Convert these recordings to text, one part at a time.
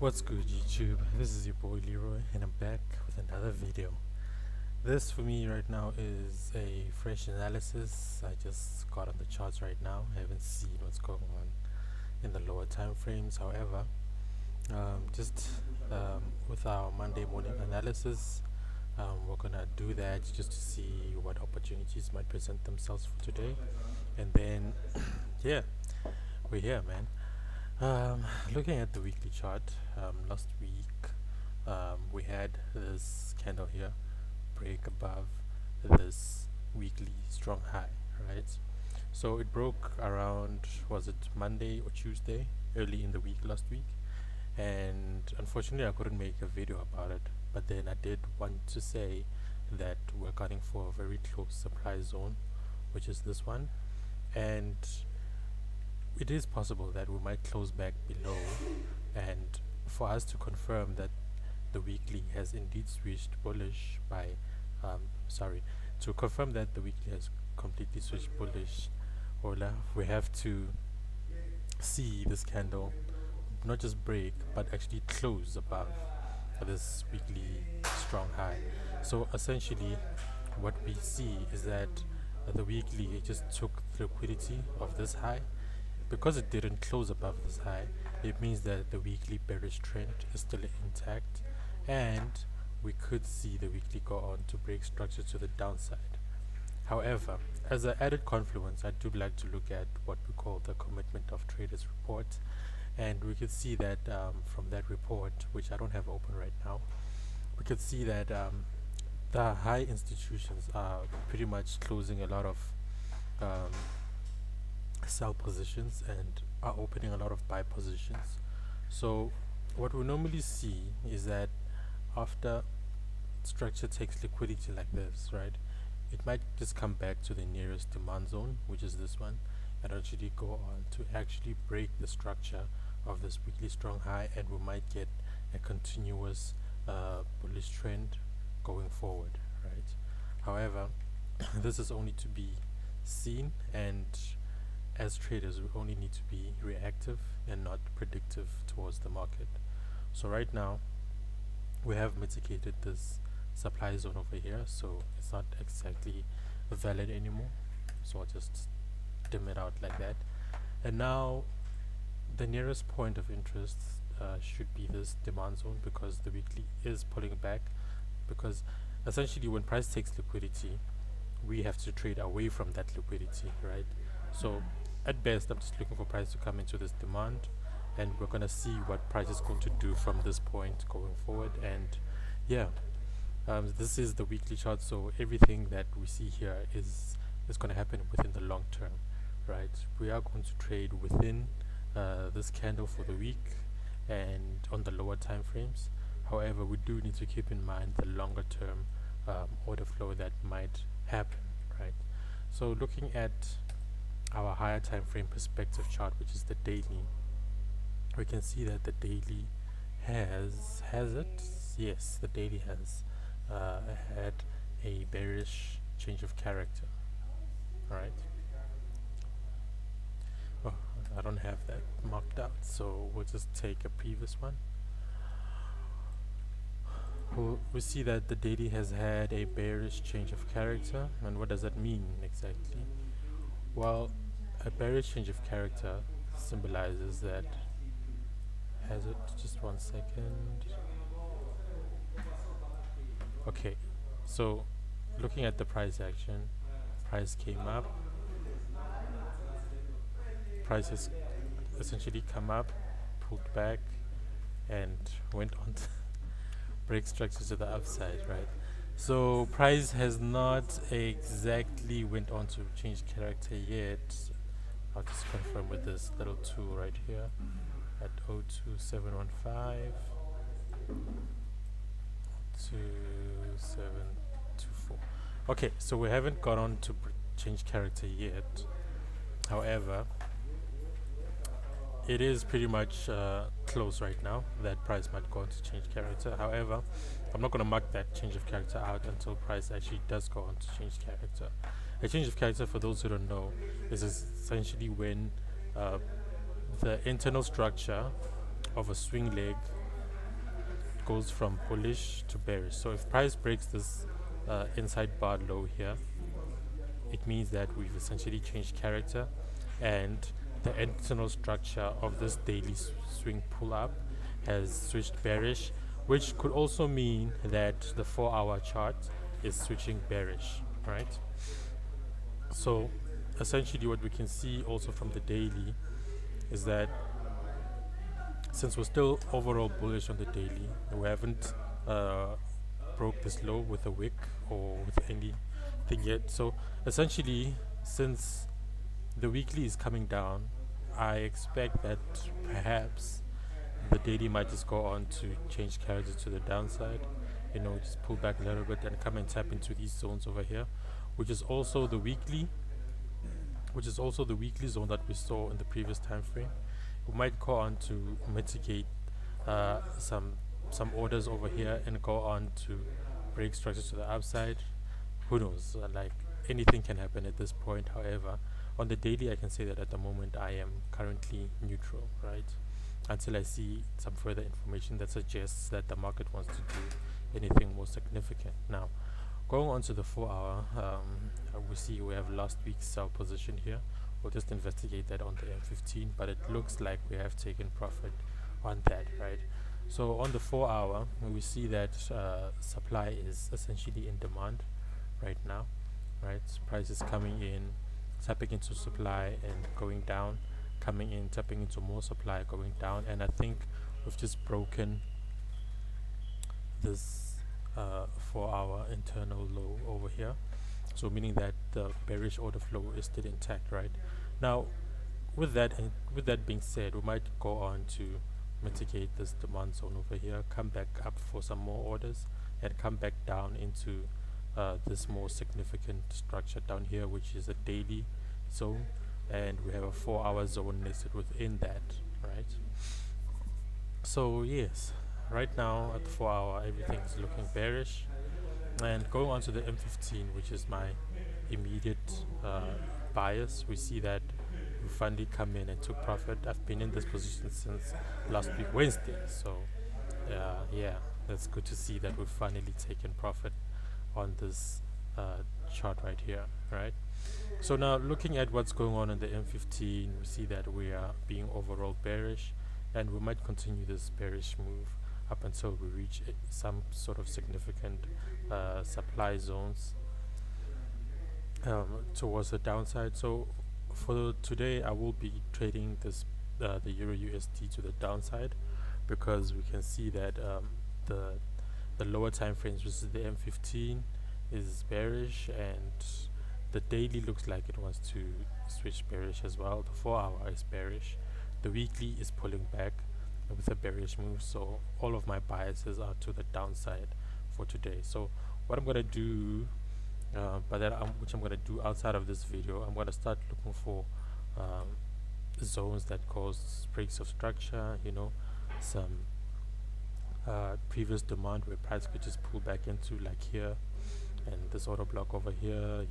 What's good, YouTube? This is your boy Leroy, and I'm back with another video. This for me right now is a fresh analysis. I just got on the charts right now. I haven't seen what's going on in the lower time frames. However, just with our Monday morning analysis, we're gonna do that just to see what opportunities might present themselves for today, and then yeah, we're here, man. Looking at the weekly chart, last week we had this candle here break above this weekly strong high, right? So it broke around, was it Monday or Tuesday, early in the week last week, and unfortunately I couldn't make a video about it, but then I did want to say that we're gunning for a very close supply zone, which is this one, and it is possible that we might close back below, and for us to confirm that the weekly has indeed switched bullish by sorry, to confirm that the weekly has completely switched bullish, Ola, we have to see this candle not just break but actually close above this weekly strong high. So essentially what we see is that the weekly it just took the liquidity of this high. Because it didn't close above this high, it means that the weekly bearish trend is still intact, and we could see the weekly go on to break structure to the downside. However, as an added confluence, I do like to look at what we call the commitment of traders report, and we could see that from that report, which I don't have open right now, we could see that the high institutions are pretty much closing a lot of sell positions and are opening a lot of buy positions. So what we normally see is that after structure takes liquidity like this, right, it might just come back to the nearest demand zone, which is this one, and actually go on to actually break the structure of this weekly strong high, and we might get a continuous bullish trend going forward, right? However, this is only to be seen, and as traders we only need to be reactive and not predictive towards the market. So right now we have mitigated this supply zone over here, so it's not exactly valid anymore, so I'll just dim it out like that. And now the nearest point of interest should be this demand zone, because the weekly is pulling back, because essentially when price takes liquidity we have to trade away from that liquidity, right? So at best I'm just looking for price to come into this demand, and we're gonna see what price is going to do from this point going forward. And yeah, this is the weekly chart, so everything that we see here is going to happen within the long term, right? We are going to trade within this candle for the week and on the lower time frames. However, we do need to keep in mind the longer term order flow that might happen, right? So looking at our higher time frame perspective chart, which is the daily, we can see that the daily has it, yes, the daily has had a bearish change of character. All right, oh, I don't have that marked out, so we'll just take a previous one. We see that the daily has had a bearish change of character. And what does that mean exactly? Well, a bearish change of character symbolizes that, has it, just 1 second. Okay, so looking at the price action, price came up, price has essentially come up, pulled back, and went on to break structure to the upside, right? So price has not exactly went on to change character yet. I'll just confirm with this little tool right here at 02715 2724. Okay, so we haven't got on to change character yet. However, it is pretty much close right now that price might go on to change character. However, I'm not going to mark that change of character out until price actually does go on to change character. A change of character, for those who don't know, is essentially when the internal structure of a swing leg it goes from bullish to bearish. So if price breaks this inside bar low here, it means that we've essentially changed character, and the internal structure of this daily swing pull up has switched bearish, which could also mean that the 4-hour chart is switching bearish, right? So essentially what we can see also from the daily is that since we're still overall bullish on the daily, we haven't broke this low with a wick or with anything yet. So essentially, since the weekly is coming down, I expect that perhaps the daily might just go on to change character to the downside, just pull back a little bit and come and tap into these zones over here, which is also the weekly zone that we saw in the previous time frame. We might go on to mitigate some orders over here and go on to break structure to the upside. Who knows? Like, anything can happen at this point. However, on the daily, I can say that at the moment I am currently neutral, right? Until I see some further information that suggests that the market wants to do anything more significant. Now, going on to the 4-hour, we see we have last week's sell position here. We'll just investigate that on the M15, but it looks like we have taken profit on that, right? So on the 4-hour, we see that supply is essentially in demand right now, right? Price is coming in, tapping into supply and going down, coming in, tapping into more supply, going down, and I think we've just broken this 4-hour internal low over here. So meaning that the bearish order flow is still intact, right? Now, with that being said, we might go on to mitigate this demand zone over here, come back up for some more orders, and come back down into this more significant structure down here, which is a daily zone, and we have a 4-hour zone nested within that, right? So yes, right now at the 4-hour, everything is looking bearish. And going on to the M15, which is my immediate bias, we see that we finally come in and took profit. I've been in this position since last week Wednesday, so yeah, that's good to see that we've finally taken profit on this chart right here, right? So now looking at what's going on in the M15, we see that we are being overall bearish, and we might continue this bearish move up until we reach some sort of significant supply zones towards the downside. So for today, I will be trading this the Euro USD to the downside, because we can see that the lower time frames, which is the M15, is bearish, and the daily looks like it wants to switch bearish as well. The 4-hour is bearish, the weekly is pulling back with a bearish move, so all of my biases are to the downside for today. So what I'm gonna do, which I'm gonna do outside of this video, I'm gonna start looking for zones that cause breaks of structure, some previous demand where price could just pull back into, like here, and this order block over here,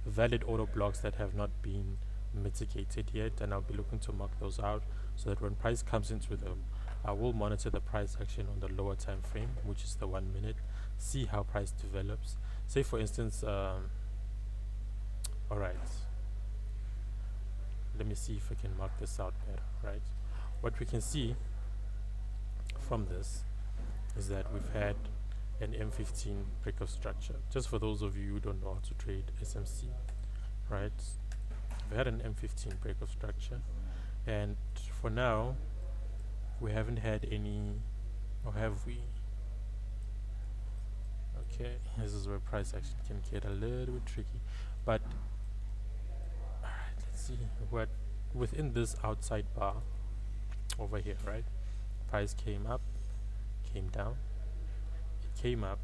valid order blocks that have not been mitigated yet, and I'll be looking to mark those out so that when price comes into them, I will monitor the price action on the lower time frame, which is the 1 minute, see how price develops. Say for instance, alright, let me see if I can mark this out better, right? What we can see from this is that we've had an M15 break of structure. Just for those of you who don't know how to trade SMC, right? We had an M15 break of structure, and for now we haven't had any, or have we? Okay, this is where price action can get a little bit tricky, but alright, let's see what within this outside bar over here, right? Price came up, came down, it came up,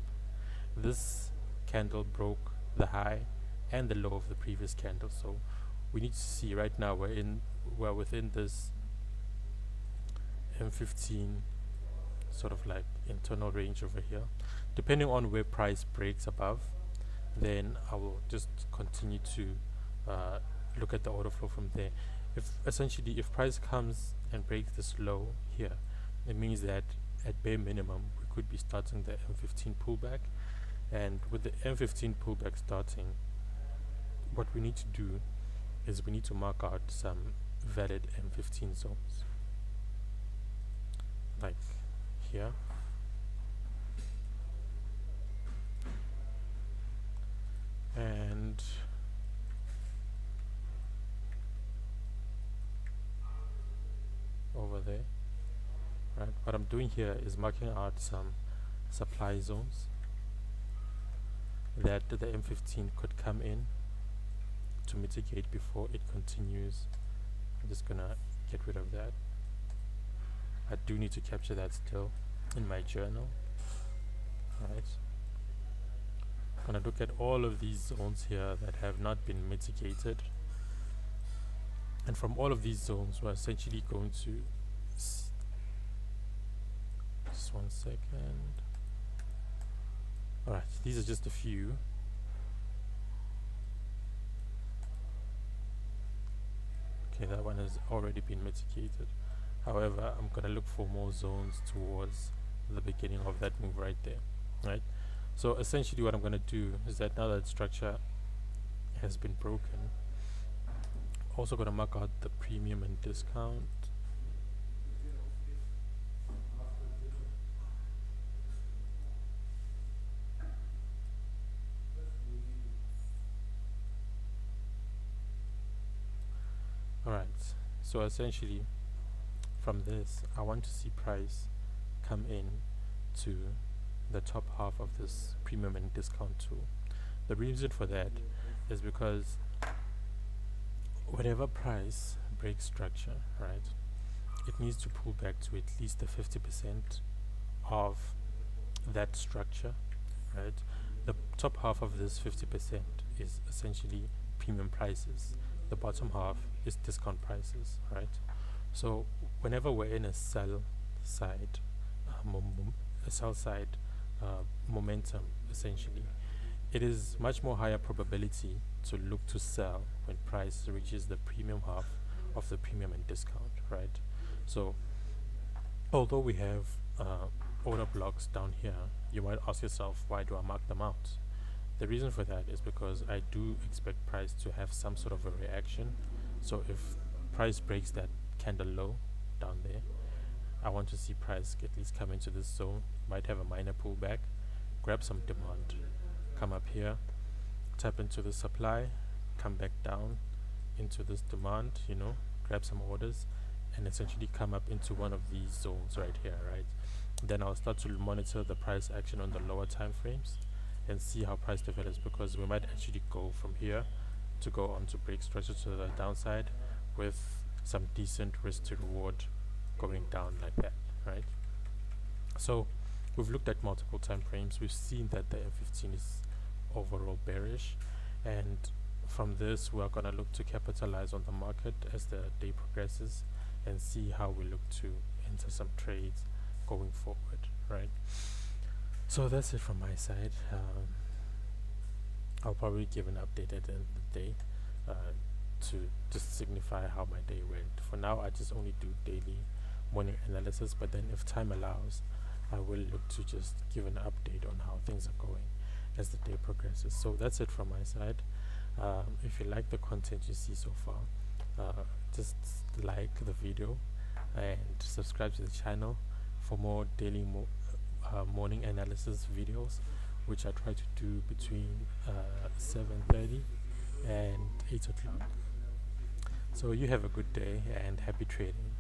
this candle broke the high and the low of the previous candle. So we need to see right now we're within this M15 sort of like internal range over here. Depending on where price breaks above, then I will just continue to look at the order flow from there. If price comes and breaks this low here, it means that at bare minimum we could be starting the M15 pullback. And with the M15 pullback starting, what we need to do is we need to mark out some valid M15 zones, like here, and over there. Right, what I'm doing here is marking out some supply zones that the M15 could come in to mitigate before it continues. I'm just gonna get rid of that. I do need to capture that still in my journal. Right, I'm gonna look at all of these zones here that have not been mitigated, and from all of these zones we're essentially going to just 1 second. Alright, these are just a few. Okay, that one has already been mitigated. However, I'm gonna look for more zones towards the beginning of that move right there. Right, so essentially what I'm gonna do is that now that structure has been broken, also gonna mark out the premium and discount. Alright, so essentially from this I want to see price come in to the top half of this premium and discount tool. The reason for that is because whenever price breaks structure, right, it needs to pull back to at least the 50% of that structure, right? The top half of this 50% is essentially premium prices. The bottom half is discount prices, right? So whenever we're in a sell side momentum, essentially, it is much more higher probability to look to sell when price reaches the premium half of the premium and discount, right? So although we have order blocks down here, you might ask yourself, why do I mark them out? The reason for that is because I do expect price to have some sort of a reaction. So if price breaks that candle low down there, I want to see price at least come into this zone, might have a minor pullback, grab some demand, come up here, tap into the supply, come back down into this demand, you know, grab some orders, and essentially come up into one of these zones right here, right? Then I'll start to monitor the price action on the lower time frames and see how price develops, because we might actually go from here to go on to break structure to the downside with some decent risk to reward going down like that, right? So we've looked at multiple time frames. We've seen that the M15 is overall bearish, and from this we are going to look to capitalize on the market as the day progresses and see how we look to enter some trades going forward, right? So that's it from my side. I'll probably give an update at the end of the day to just signify how my day went. For now I just only do daily morning analysis, but then if time allows I will look to just give an update on how things are going as the day progresses. So that's it from my side. If you like the content you see so far, just like the video and subscribe to the channel for more daily morning analysis videos, which I try to do between 7:30 and 8 o'clock. So you have a good day and happy trading.